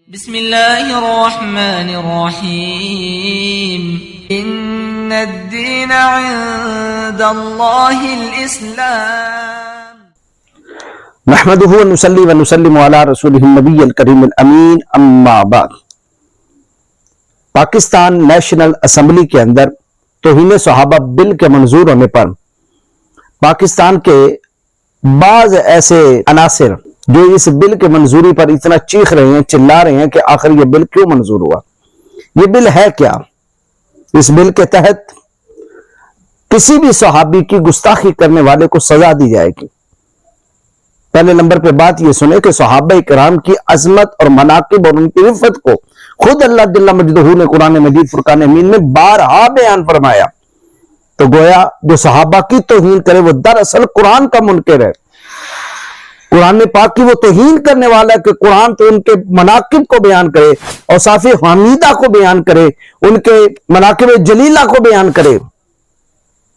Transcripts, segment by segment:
بسم اللہ الرحمن الرحیم ان الدین عند اللہ الاسلام نحمده ونصلي ونسلم على رسوله النبی الکریم الامین اما بعد۔ پاکستان نیشنل اسمبلی کے اندر توہین صحابہ بل کے منظور ہونے پر پاکستان کے بعض ایسے عناصر جو اس بل کے منظوری پر اتنا چیخ رہے ہیں، چلا رہے ہیں کہ آخر یہ بل کیوں منظور ہوا، یہ بل ہے کیا؟ اس بل کے تحت کسی بھی صحابی کی گستاخی کرنے والے کو سزا دی جائے گی۔ پہلے نمبر پہ بات یہ سنیں کہ صحابہ کرام کی عظمت اور مناقب اور ان کی عفت کو خود اللہ جل مجدہ نے قرآن مجید فرقان امین میں بارہا بیان فرمایا۔ تو گویا جو صحابہ کی توہین کرے وہ دراصل قرآن کا منکر ہے، قرآن پاک کی وہ توہین کرنے والا ہے کہ قرآن تو ان کے مناقب کو بیان کرے، اوصاف حمیدہ کو بیان کرے، ان کے مناقب جلیلہ کو بیان کرے،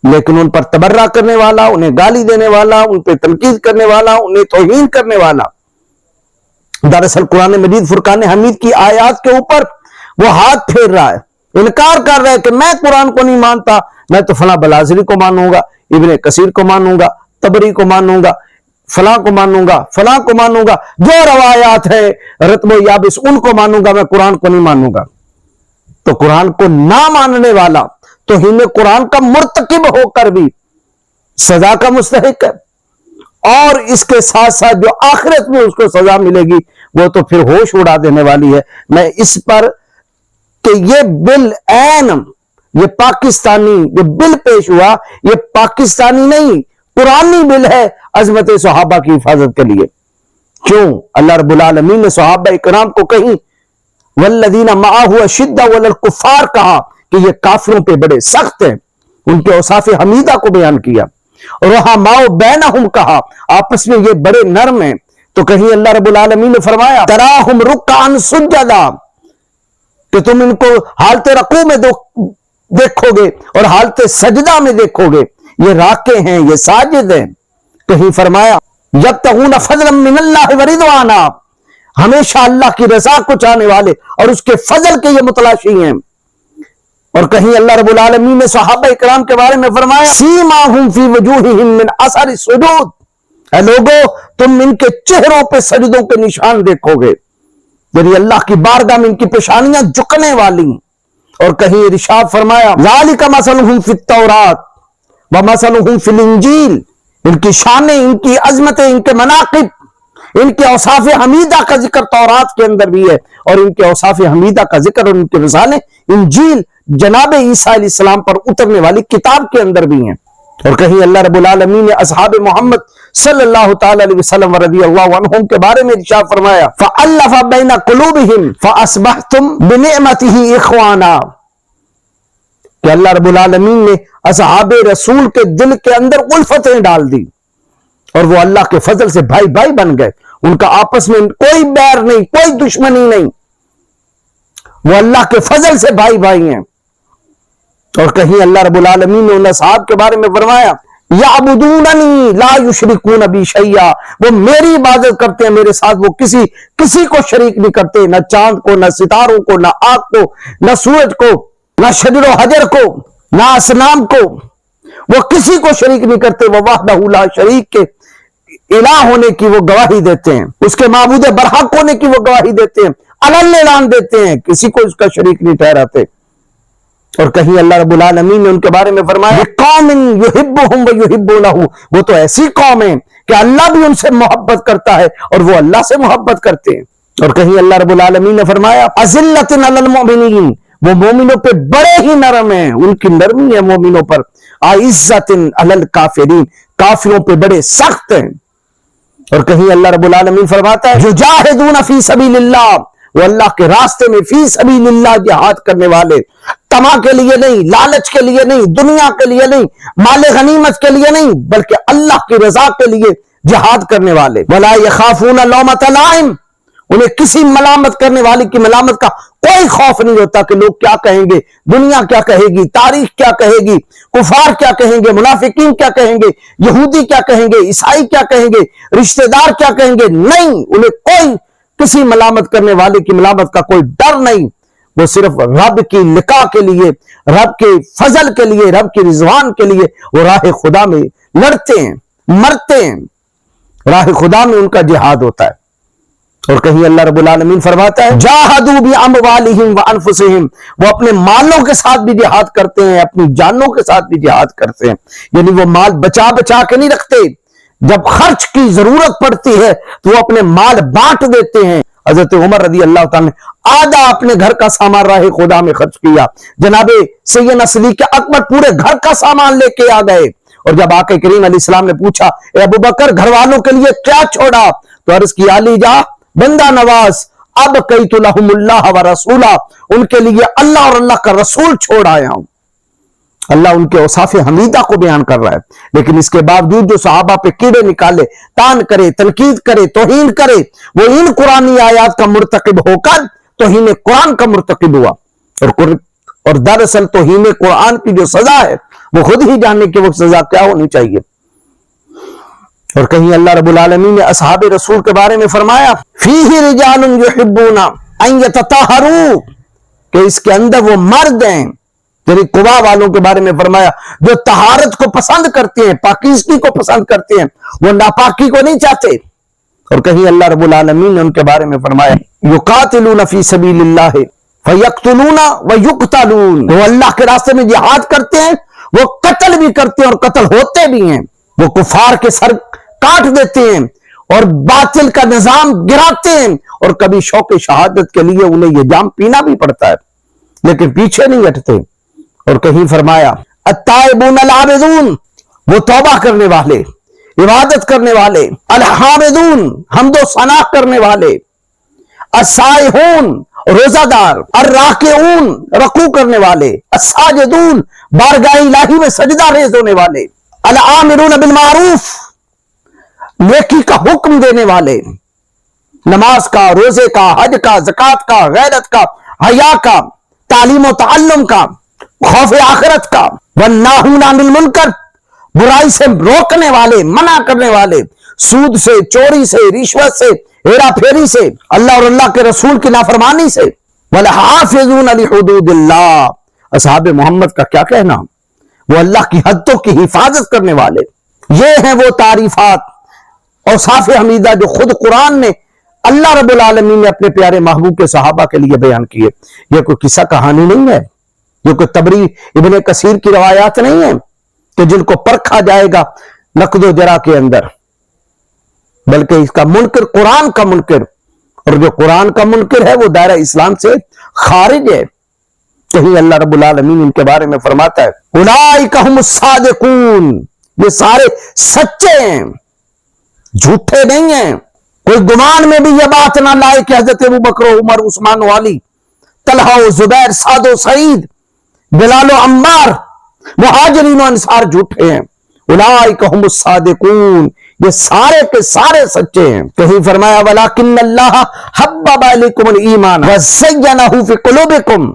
لیکن ان پر تبرہ کرنے والا، انہیں گالی دینے والا، ان پہ تنقید کرنے والا، انہیں توہین کرنے والا دراصل قرآن مجید فرقان حمید کی آیات کے اوپر وہ ہاتھ پھیر رہا ہے، انکار کر رہا ہے کہ میں قرآن کو نہیں مانتا، میں تو فلاں بلازری کو مانوں گا، ابن کثیر کو مانوں گا، طبری کو مانوں گا، فلاں کو مانوں گا، فلاں کو مانوں گا، جو روایات ہے رتب و یابس ان کو مانوں گا، میں قرآن کو نہیں مانوں گا۔ تو قرآن کو نہ ماننے والا توہین قرآن کا مرتکب ہو کر بھی سزا کا مستحق ہے، اور اس کے ساتھ ساتھ جو آخرت میں اس کو سزا ملے گی وہ تو پھر ہوش اڑا دینے والی ہے۔ میں اس پر کہ یہ بل عین یہ پاکستانی جو بل پیش ہوا یہ پاکستانی نہیں قرآنی بل ہے عظمت صحابہ کی حفاظت کے لیے۔ کیوں؟ اللہ رب العالمین نے صحابہ کرام کو کہیں والذین معہ اشدۃ علی الکفار کہا کہ یہ کافروں پہ بڑے سخت ہیں، ان کے اوصاف حمیدہ کو بیان کیا، رحماء بینہم کہا آپس میں یہ بڑے نرم ہیں، تو کہیں اللہ رب العالمین نے فرمایا تراہم رکعا سجدا کہ تم ان کو حالت رکوع میں دیکھو گے اور حالت سجدہ میں دیکھو گے، یہ راکع ہیں، یہ ساجد ہیں۔ کہیں فرمایا یبتغون فضلا من اللہ ورضوانا ہمیشہ اللہ کی رضا کو چاہنے والے اور اس کے فضل کے یہ متلاشی ہیں۔ اور کہیں اللہ رب العالمین نے صحابہ کرام کے بارے میں فرمایا سیماہم فی وجوہہم من اثر السجود، اے لوگو تم ان کے چہروں پہ سجدوں کے نشان دیکھو گے، یعنی اللہ کی بارگاہ میں ان کی پیشانیاں جھکنے والی۔ اور کہیں ارشاد فرمایا ذالک مثلہم فی التوراۃ ومثلہم فی الانجیل، ان کی شانیں، ان کی عظمتیں، ان کے مناقب، ان کے اوصاف حمیدہ کا ذکر تورات کے اندر بھی ہے، اور ان کے اوصاف حمیدہ کا ذکر اور ان کے رسالے انجیل جناب عیسیٰ علیہ السلام پر اترنے والی کتاب کے اندر بھی ہیں۔ اور کہیں اللہ رب العالمین نے اصحاب محمد صلی اللہ تعالی علیہ وسلم رضی اللہ عنہم کے بارے میں ارشاد فرمایا فَأَلَّفَ بَيْنَ قُلُوبِهِمْ فَأَصْبَحْتُمْ بِنِعْمَتِهِ إِخْوَانًا کہ اللہ رب العالمین نے اصحاب رسول کے دل کے اندر الفتیں ڈال دی اور وہ اللہ کے فضل سے بھائی بھائی بن گئے، ان کا آپس میں کوئی بیر نہیں، کوئی دشمنی نہیں، وہ اللہ کے فضل سے بھائی بھائی ہیں۔ اور کہیں اللہ رب العالمین نے ان اصحاب کے بارے میں فرمایا یعبدوننی لا یشرکون بی شیئا، وہ میری عبادت کرتے ہیں، میرے ساتھ وہ کسی کو شریک نہیں کرتے، نہ چاند کو، نہ ستاروں کو، نہ آگ کو، نہ سورج کو، نہ شجر و حجر کو، نہ اصنام کو، وہ کسی کو شریک نہیں کرتے، وہ وحدہ لا شریک کے الہ ہونے کی وہ گواہی دیتے ہیں، اس کے معبود برحق ہونے کی وہ گواہی دیتے ہیں، علن اعلان دیتے ہیں، کسی کو اس کا شریک نہیں ٹھہراتے۔ اور کہیں اللہ رب العالمین نے ان کے بارے میں فرمایا قوم یحبہم ویحبونہ، وہ تو ایسی قوم ہے کہ اللہ بھی ان سے محبت کرتا ہے اور وہ اللہ سے محبت کرتے ہیں۔ اور کہیں اللہ رب العالمین نے فرمایا اذلۃ علی المؤمنین، وہ مومنوں پہ بڑے ہی نرم ہیں، ان کی نرمی ہے مومنوں پر، اعزۃ علی الکافرین، کافروں پہ بڑے سخت ہیں۔ اور کہیں اللہ رب العالمین فرماتا ہے یجاہدون فی سبیل اللہ، وہ اللہ کے راستے میں فی سبیل اللہ جہاد کرنے والے، تما کے لیے نہیں، لالچ کے لیے نہیں، دنیا کے لیے نہیں، مال غنیمت کے لیے نہیں، بلکہ اللہ کی رضا کے لیے جہاد کرنے والے۔ ولا یخافون لومۃ لائم، انہیں کسی ملامت کرنے والی کی ملامت کا کوئی خوف نہیں ہوتا کہ لوگ کیا کہیں گے، دنیا کیا کہے گی، تاریخ کیا کہے گی، کفار کیا کہیں گے، منافقین کیا کہیں گے، یہودی کیا کہیں گے، عیسائی کیا کہیں گے، رشتہ دار کیا کہیں گے، نہیں، انہیں کوئی کسی ملامت کرنے والے کی ملامت کا کوئی ڈر نہیں، وہ صرف رب کی لقاء کے لیے، رب کے فضل کے لیے، رب کی رضوان کے لیے وہ راہ خدا میں لڑتے ہیں، مرتے ہیں، راہ خدا میں ان کا جہاد ہوتا ہے۔ اور کہیں اللہ رب العالمین فرماتا ہے جاہدوا باموالہم وانفسہم، وہ اپنے مالوں کے ساتھ بھی جہاد کرتے ہیں، اپنی جانوں کے ساتھ بھی جہاد کرتے ہیں، یعنی وہ مال بچا بچا کے نہیں رکھتے، جب خرچ کی ضرورت پڑتی ہے تو وہ اپنے مال بانٹ دیتے ہیں۔ حضرت عمر رضی اللہ تعالیٰ نے آدھا اپنے گھر کا سامان راہ خدا میں خرچ کیا، جناب سیدنا صدیق اکبر پورے گھر کا سامان لے کے آ گئے، اور جب آقا کریم علیہ السلام نے پوچھا اے ابو بکر گھر والوں کے لیے کیا چھوڑا، تو عرض کی علی جا بندہ نواز اب قیت لہم اللہ و رسولہ، ان کے لیے اللہ اور اللہ کا رسول چھوڑ آیا ہوں۔ اللہ ان کے اوصاف حمیدہ کو بیان کر رہا ہے، لیکن اس کے باوجود جو صحابہ پہ کیڑے نکالے، تان کرے، تنقید کرے، توہین کرے، وہ ان قرآنی آیات کا مرتکب ہو کر توہین قرآن کا مرتکب ہوا، اور دراصل توہین قرآن کی جو سزا ہے وہ خود ہی جاننے کہ وہ سزا کیا ہونی چاہیے۔ اور کہیں اللہ رب العالمین نے اصحاب رسول کے بارے میں فرمایا فیہ رجال یحبون ان یتطہروا، کہ اس کے اندر وہ مرد ہیں، یعنی قبا والوں کے بارے میں فرمایا جو طہارت کو پسند کرتے ہیں، پاکیزگی کو پسند کرتے ہیں، وہ ناپاکی کو نہیں چاہتے۔ اور کہیں اللہ رب العالمین نے ان کے بارے میں فرمایا یقاتلون فی سبیل اللہ فیقتلون ویقتلون، وہ اللہ کے راستے میں جہاد کرتے ہیں، وہ قتل بھی کرتے ہیں اور قتل ہوتے بھی ہیں، وہ کفار کے سر کاٹ دیتے ہیں اور باطل کا نظام گراتے ہیں، اور کبھی شوق شہادت کے لیے انہیں یہ جام پینا بھی پڑتا ہے، لیکن پیچھے نہیں ہٹتے۔ اور کہیں فرمایا التائبون العابدون، وہ توبہ کرنے والے، عبادت کرنے والے، الحامدون، حمد و ثنا کرنے والے، السائحون، روزہ دار، الراکعون، رکوع کرنے والے، الساجدون، بارگاہ الہی میں سجدہ ریز ہونے والے، العامرون بالمعروف، نیکی کا حکم دینے والے، نماز کا، روزے کا، حج کا، زکوٰۃ کا، غیرت کا، حیا کا، تعلیم و تعلم کا، خوف آخرت کا، والناہون عن المنکر، برائی سے روکنے والے، منع کرنے والے، سود سے، چوری سے، رشوت سے، ہیرا پھیری سے، اللہ اور اللہ کے رسول کی نافرمانی سے، والحافظون لحدود اللہ، اصحاب محمد کا کیا کہنا، وہ اللہ کی حدوں کی حفاظت کرنے والے۔ یہ ہیں وہ تعریفات اوصاف حمیدہ جو خود قرآن نے اللہ رب العالمین نے اپنے پیارے محبوب کے صحابہ کے لیے بیان کیے۔ یہ کوئی قصہ کہانی نہیں ہے، یہ کوئی تبری ابن کثیر کی روایات نہیں ہیں کہ جن کو پرکھا جائے گا نقد و جرا کے اندر، بلکہ اس کا منکر قرآن کا منکر، اور جو قرآن کا منکر ہے وہ دائرہ اسلام سے خارج ہے۔ کہیں اللہ رب العالمین ان کے بارے میں فرماتا ہے اولئک ھم الصادقون، یہ سارے سچے ہیں، جھوٹے نہیں ہیں۔ کوئی گمان میں بھی یہ بات نہ لائے کہ حضرت ابوبکر و عمر، عثمان و علی، طلحہ و زبیر، سعد و سعید، بلال و عمار، مہاجرین و انصار جھوٹے ہیں۔ اولئک ھم الصادقون، یہ سارے کے سارے سچے ہیں۔ کہیں فرمایا ولکن اللہ حبب الیکم الایمان وزینہ فی قلوبکم،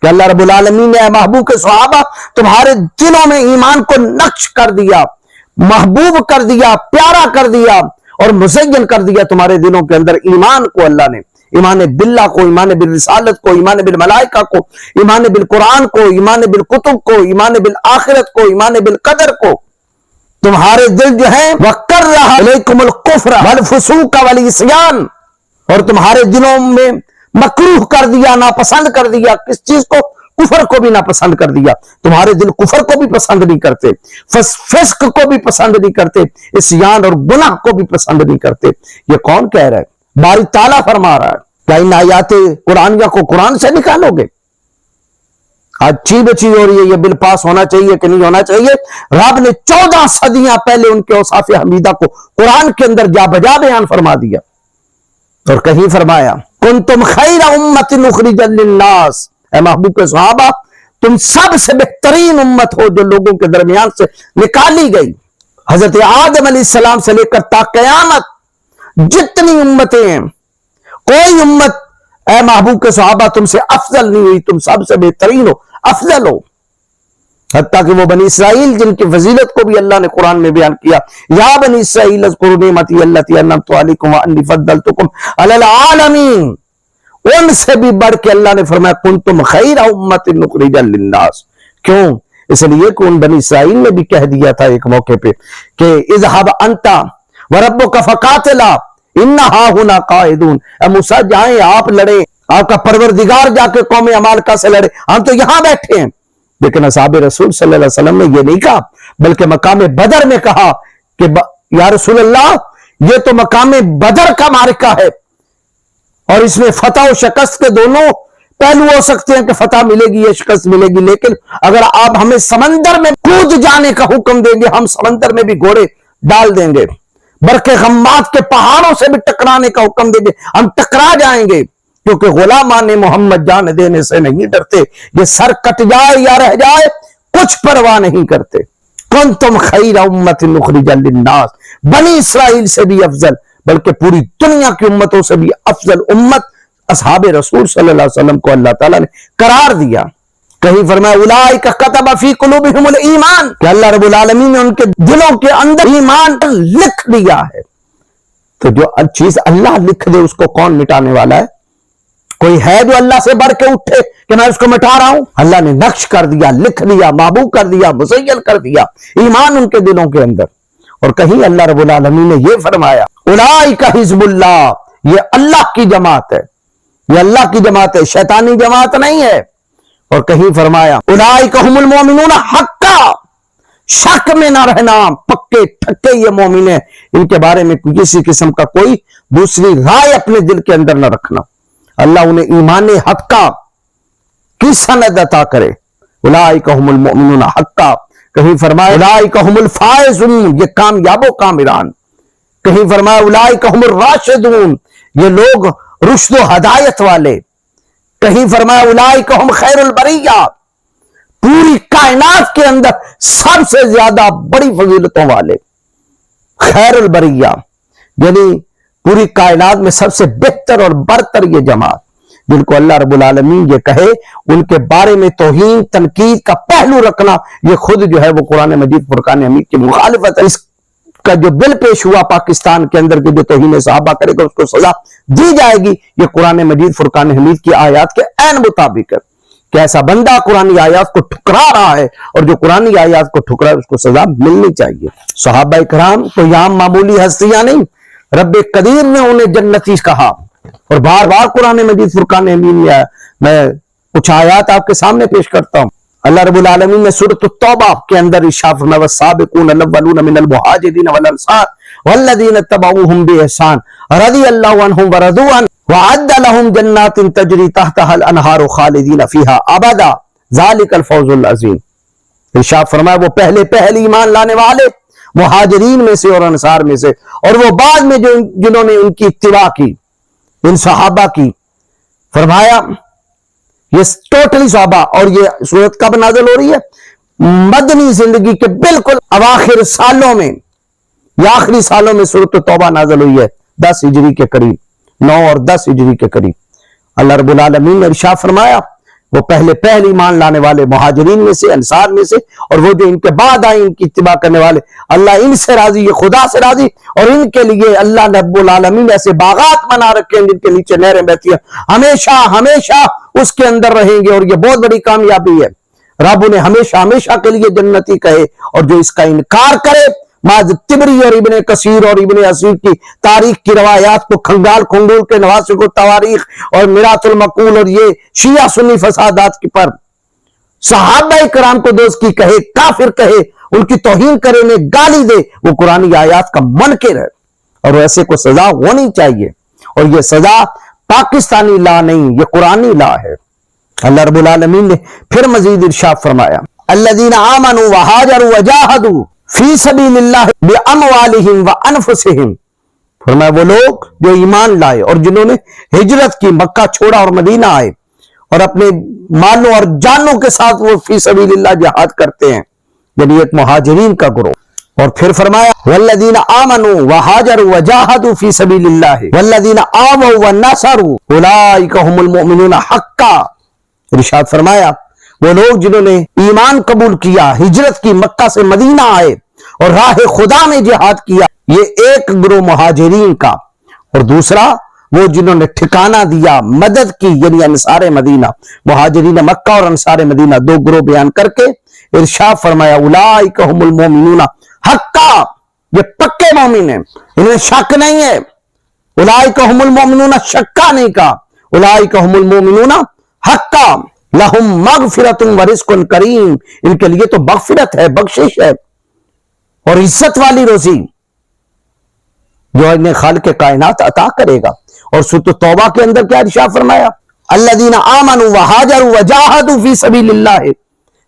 کہ اللہ رب العالمین نے محبوب کے صحابہ تمہارے دلوں میں ایمان کو نقش کر دیا، محبوب کر دیا، پیارا کر دیا، اور مزین کر دیا تمہارے دلوں کے اندر ایمان کو۔ اللہ نے ایمان باللہ کو، ایمان بالرسالت کو، ایمان بالملائکہ کو، ایمان بالقرآن کو، ایمان بالکتب کو، ایمان بالآخرت کو، ایمان بالقدر کو، تمہارے دل جو ہیں وَقَرَّهَ عَلَيْكُمُ الْكُفْرَ وَالْفُسُوقَ وَالْعِصْيَانَ، اور تمہارے دلوں میں مکروہ کر دیا، ناپسند کر دیا، کس چیز کو؟ کفر کو بھی ناپسند کر دیا۔ تمہارے دل کفر کو بھی پسند نہیں کرتے، فسق کو بھی پسند نہیں کرتے، عصیان اور گناہ کو بھی پسند نہیں کرتے۔ یہ کون کہہ رہا ہے؟ باری تعالیٰ فرما رہا ہے۔ کیا ان آیات قرآنیہ کو قرآن سے نکالو گے؟ آج چی بچی ہو رہی ہے یہ بل پاس ہونا چاہیے کہ نہیں ہونا چاہیے۔ رب نے 14 صدیاں پہلے ان کے اوصاف حمیدہ کو قرآن کے اندر جا بجا بیان فرما دیا، اور کہیں فرمایا کنتم خیر امت اخرجت للناس، اے محبوب کے صحابہ تم سب سے بہترین امت ہو جو لوگوں کے درمیان سے نکالی گئی۔ حضرت آدم علیہ السلام سے لے کر تا قیامت جتنی امتیں ہیں، کوئی امت اے محبوب کے صحابہ تم سے افضل نہیں ہوئی، تم سب سے بہترین ہو، افضل ہو۔ حتیٰ کہ وہ بنی اسرائیل جن کی فضیلت کو بھی اللہ نے قرآن میں بیان کیا، یا بنی اسرائیل اذکروا نعمتی التی انعمت علیکم وانی فضلتکم علی العالمین، ان سے بھی بڑھ کے اللہ نے فرمایا کنتم خیر امت اخرجت للناس۔ کیوں؟ اس لیے کہ ان بنی اسرائیل نے بھی کہہ دیا تھا ایک موقع پہ کہ اذهب انت وربک فقاتلا انا ہاہنا قاعدون، اے موسیٰ جائیں آپ لڑیں، آپ کا پروردگار جا کے قوم عمالقہ سے لڑے، ہم تو یہاں بیٹھے ہیں۔ لیکن اصحاب رسول صلی اللہ علیہ وسلم نے یہ نہیں کہا، بلکہ مقام بدر میں کہا کہ یا رسول اللہ یہ تو مقام بدر کا معرکہ ہے اور اس میں فتح و شکست کے دونوں پہلو ہو سکتے ہیں کہ فتح ملے گی یا شکست ملے گی، لیکن اگر آپ ہمیں سمندر میں کود جانے کا حکم دیں گے ہم سمندر میں بھی گھوڑے ڈال دیں گے، برق غمات کے پہاڑوں سے بھی ٹکرانے کا حکم دیں گے ہم ٹکرا جائیں گے، کیونکہ غلامان محمد جان دینے سے نہیں ڈرتے، یہ سر کٹ جائے یا رہ جائے کچھ پرواہ نہیں کرتے۔ کنتم خیر امت اخرجت للناس، بنی اسرائیل سے بھی افضل بلکہ پوری دنیا کی امتوں سے بھی افضل امت اصحاب رسول صلی اللہ علیہ وسلم کو اللہ تعالیٰ نے قرار دیا۔ کہیں فرمایا اولئک کتب فی قلوبہم الایمان، کہ اللہ رب العالمین نے ان کے دلوں کے اندر ایمان لکھ دیا ہے۔ تو جو چیز اللہ لکھ دے اس کو کون مٹانے والا ہے؟ کوئی ہے جو اللہ سے بڑھ کے اٹھے کہ میں اس کو مٹا رہا ہوں؟ اللہ نے نقش کر دیا، لکھ دیا، محبوب کر دیا، مزین کر دیا ایمان ان کے دلوں کے اندر۔ اور کہیں اللہ رب العالمین نے یہ فرمایا اولئک حزب اللہ، یہ اللہ کی جماعت ہے، یہ اللہ کی جماعت ہے، شیطانی جماعت نہیں ہے۔ اور کہیں فرمایا اولئک هم المؤمنون حقا، شک میں نہ رہنا، پکے ٹھکے یہ مومن ہیں، ان کے بارے میں کسی قسم کا کوئی دوسری رائے اپنے دل کے اندر نہ رکھنا۔ اللہ انہیں ایمان حقا کی سند عطا کرے۔ اولئک هم المؤمنون حقا، کہیں فرمایا اولئک هم الفائزون، یہ کامیاب و کامران۔ کہیں فرمایا اولئک هم الراشدون، یہ لوگ رشد و ہدایت والے۔ کہیں فرمایا اولئک هم خیر البریہ، پوری کائنات کے اندر سب سے زیادہ بڑی فضیلتوں والے، خیر البریہ یعنی پوری کائنات میں سب سے بہتر اور برتر یہ جماعت، جن کو اللہ رب العالمین یہ کہے ان کے بارے میں توہین تنقید کا پہلو رکھنا یہ خود جو ہے وہ قرآن مجید فرقان حمید کی مخالفت ہے۔ اس کا جو بل پیش ہوا پاکستان کے اندر کہ جو توہین صحابہ کرے گا اس کو سزا دی جائے گی، یہ قرآن مجید فرقان حمید کی آیات کے عین مطابق ہے کہ ایسا بندہ قرآنی آیات کو ٹھکرا رہا ہے اور جو قرآنی آیات کو ٹھکرا ہے اس کو سزا ملنی چاہیے۔ صحابہ کرام کوئی عام معمولی ہستیاں نہیں، رب قدیر نے انہیں جنتی کہا، اور بار بار قرآن مجید فرقان حمید میں آیا۔ میں کچھ آیات آپ کے سامنے پیش کرتا ہوں۔ اللہ رب العالمین نے سورۃ التوبہ کے اندر ارشاد فرمایا والسابقون الاولون من المہاجرین والانصار والذین اتبعوهم بإحسان رضی اللہ عنہم ورضوا عنہ وأعد لهم جنات تجری تحتها الانہار خالدین فیہا ابدا ذلک الفوز العظیم۔ ارشاد فرمایا وہ پہلے ایمان لانے والے مہاجرین میں سے اور انصار میں سے، اور وہ بعد میں جنہوں نے ان کی اتباع کی، ان صحابہ کی، فرمایا یہ ٹوٹلی صحابہ۔ اور یہ سورت کب نازل ہو رہی ہے؟ مدنی زندگی کے بالکل اواخر سالوں میں یا آخری سالوں میں سورت توبہ نازل ہوئی ہے، 10 ہجری کے قریب، 9 اور 10 ہجری کے قریب۔ اللہ رب العالمین نے ارشاد فرمایا وہ پہلے ایمان لانے والے مہاجرین میں سے، انصار میں سے، اور وہ جو ان کے بعد آئے ان کی اتباع کرنے والے، اللہ ان سے راضی، یہ خدا سے راضی، اور ان کے لیے اللہ رب العالمین ایسے باغات بنا رکھے ہیں جن کے نیچے نہریں بہتی ہیں، ہمیشہ ہمیشہ اس کے اندر رہیں گے، اور یہ بہت بڑی کامیابی ہے۔ رب انہیں ہمیشہ ہمیشہ کے لیے جنتی کہے، اور جو اس کا انکار کرے ماذ تبری اور ابن کثیر اور ابن اسیر کی تاریخ کی روایات کو کھنگال کھنگول کے نواسق التواریخ اور میراث المقول اور یہ شیعہ سنی فسادات کی پر صحابہ کرام کو دوست کی کہے، کافر کہے، ان کی توہین کرے، انہیں گالی دے، وہ قرآنی آیات کا منکر ہے، اور ایسے کو سزا ہونی چاہیے۔ اور یہ سزا پاکستانی لا نہیں، یہ قرآنی لا ہے۔ اللہ رب العالمین نے پھر مزید ارشاد فرمایا الذین آمنوا وہاجروا وجاہدوا فی سبیل اللہ باموالہم وانفسہم، فرمایا وہ لوگ جو ایمان لائے اور جنہوں نے ہجرت کی، مکہ چھوڑا اور مدینہ آئے، اور اپنے مالوں اور جانوں کے ساتھ وہ فی سبیل اللہ جہاد کرتے ہیں، یعنی ایک مہاجرین کا گروہ۔ اور پھر فرمایا والذین آمنوا وہاجروا وجاہدوا فی سبیل اللہ والذین آووا ونصروا اولئک هم المؤمنون حقا۔ ارشاد فرمایا وہ لوگ جنہوں نے ایمان قبول کیا، ہجرت کی، مکہ سے مدینہ آئے اور راہ خدا میں جہاد کیا، یہ ایک گروہ مہاجرین کا، اور دوسرا وہ جنہوں نے ٹھکانہ دیا، مدد کی، یعنی انصار مدینہ، مہاجرین مکہ اور انصار مدینہ، دو گروہ بیان کر کے ارشاد فرمایا اولئک هم المؤمنون حقا، یہ پکے مومن ہیں، انہیں شک نہیں ہے۔ اولئک هم المؤمنون شکا نہیں کہا، اولئک هم المؤمنون حقا لہم مغفرۃ ورزق کریم، ان کے لیے تو مغفرت ہے، بخشش ہے اور عزت والی روزی جو انہیں خالق کائنات عطا کرے گا۔ اور سورۃ توبہ کے اندر کیا ارشاد فرمایا؟ الذین آمنوا وہاجروا وجاہدوا فی سبیل اللہ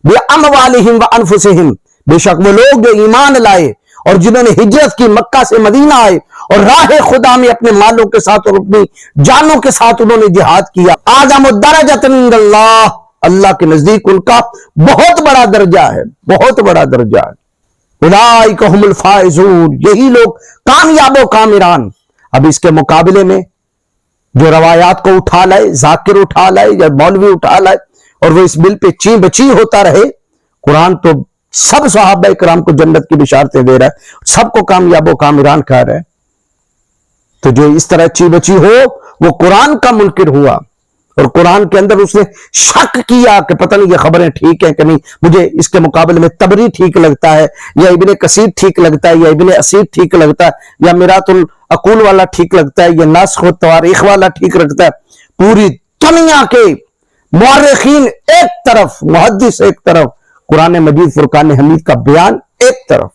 باموالہم وانفسہم، بے شک وہ لوگ جو ایمان لائے اور جنہوں نے ہجرت کی، مکہ سے مدینہ آئے اور راہ خدا میں اپنے مالوں کے ساتھ اور اپنی جانوں کے ساتھ انہوں نے جہاد کیا، اعظم الدرجۃ عند اللہ، اللہ کے نزدیک ان کا بہت بڑا درجہ ہے، بہت بڑا درجہ ہے۔ اولئک هم الفائزون، یہی لوگ کامیاب و کامران۔ اب اس کے مقابلے میں جو روایات کو اٹھا لائے، ذاکر اٹھا لائے یا مولوی اٹھا لائے اور وہ اس بل پہ چی بچی ہوتا رہے، قرآن تو سب صحابہ کرام کو جنت کی بشارتیں دے رہا ہے، سب کو کامیاب و کامران کہہ رہا ہے۔ تو جو اس طرح چی بچی ہو وہ قرآن کا منکر ہوا، اور قرآن کے اندر اس نے شک کیا کہ پتہ نہیں یہ خبریں ٹھیک ہیں کہ نہیں، مجھے اس کے مقابلے میں تبری ٹھیک لگتا ہے، یا ابن کثیر ٹھیک لگتا ہے، یا ابن اسیر ٹھیک لگتا ہے، یا میرات العقول والا ٹھیک لگتا ہے، یا ناسخ و تواریخ والا ٹھیک لگتا ہے۔ پوری دنیا کے مورخین ایک طرف، محدث ایک طرف، قرآن مجید فرقان حمید کا بیان ایک طرف،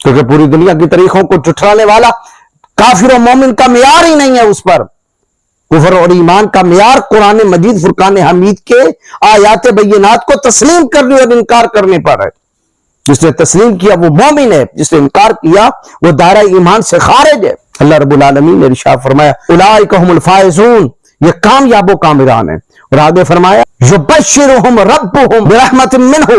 کیونکہ پوری دنیا کی تاریخوں کو جھٹلانے والا کافر و مومن کا معیار ہی نہیں ہے، اس پر کفر اور ایمان کا معیار قرآن مجید فرقان حمید کے آیات بینات کو تسلیم کرنے اور انکار کرنے پر ہے۔ جس نے تسلیم کیا وہ مومن ہے، جس نے انکار کیا وہ دائرہ ایمان سے خارج ہے۔ اللہ رب العالمین نے ارشاد فرمایا اولئک هم الفائزون، یہ کامیاب و کامران ہیں۔ اور آگے فرمایا یبشرہم ربہم برحمت منہ،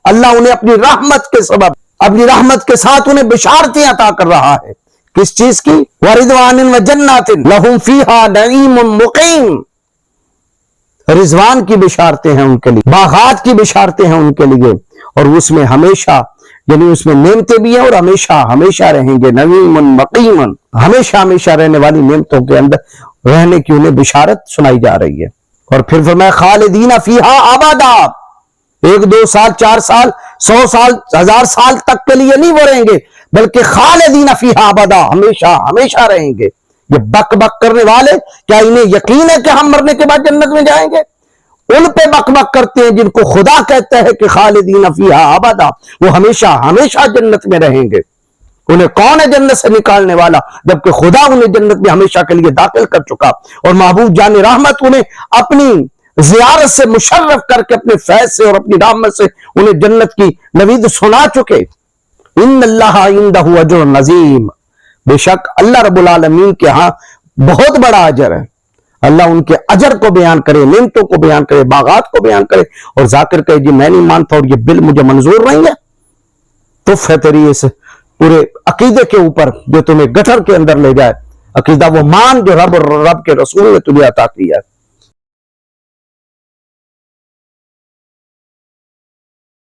اللہ انہیں اپنی رحمت کے سبب، اپنی رحمت کے ساتھ انہیں بشارتیں عطا کر رہا ہے۔ کس چیز کی؟ وَرِضْوَانٍ وَجَنَّاتٍ لَهُمْ فِيهَا نَعِيمٌ مُقِيمٌ، رضوان کی بشارتیں ہیں ان کے لیے، باغات کی بشارتیں ہیں ان کے لیے، اور اس میں ہمیشہ، یعنی اس میں نعمتیں بھی ہیں اور ہمیشہ ہمیشہ رہیں گے، نعیم مقیم، ہمیشہ ہمیشہ رہنے والی نعمتوں کے اندر رہنے کی انہیں بشارت سنائی جا رہی ہے۔ اور پھر فرمایا خالدین فیہا ابدا، 1 2 سال 4 سال 100 سال 1000 سال تک کے لیے نہیں وہ رہیں گے، بلکہ خالدین فیہا ابدا، ہمیشہ ہمیشہ رہیں گے۔ یہ بک بک کرنے والے کیا انہیں یقین ہے کہ ہم مرنے کے بعد جنت میں جائیں گے؟ ان پہ بک بک کرتے ہیں جن کو خدا کہتا ہے کہ خالدین فیہا ابدا، وہ ہمیشہ ہمیشہ جنت میں رہیں گے۔ انہیں کون ہے جنت سے نکالنے والا، جبکہ خدا انہیں جنت میں ہمیشہ کے لیے داخل کر چکا، اور محبوب جان رحمت انہیں اپنی زیارت سے مشرف کر کے اپنے فیض سے اور اپنی رحمت سے انہیں جنت کی نوید سنا چکے۔ ان اللہ عندہ اجر عظیم، بے شک اللہ رب العالمین کے ہاں بہت بڑا اجر ہے۔ اللہ ان کے اجر کو بیان کرے، نعمتوں کو بیان کرے، باغات کو بیان کرے، اور ذاکر کہے جی میں نہیں مانتا اور یہ بل مجھے منظور نہیں ہے، تف ہے تیری اس پورے عقیدے کے اوپر جو تمہیں گٹر کے اندر لے جائے۔ عقیدہ وہ مان جو رب کے رسول نے تجھے عطا کیا ہے۔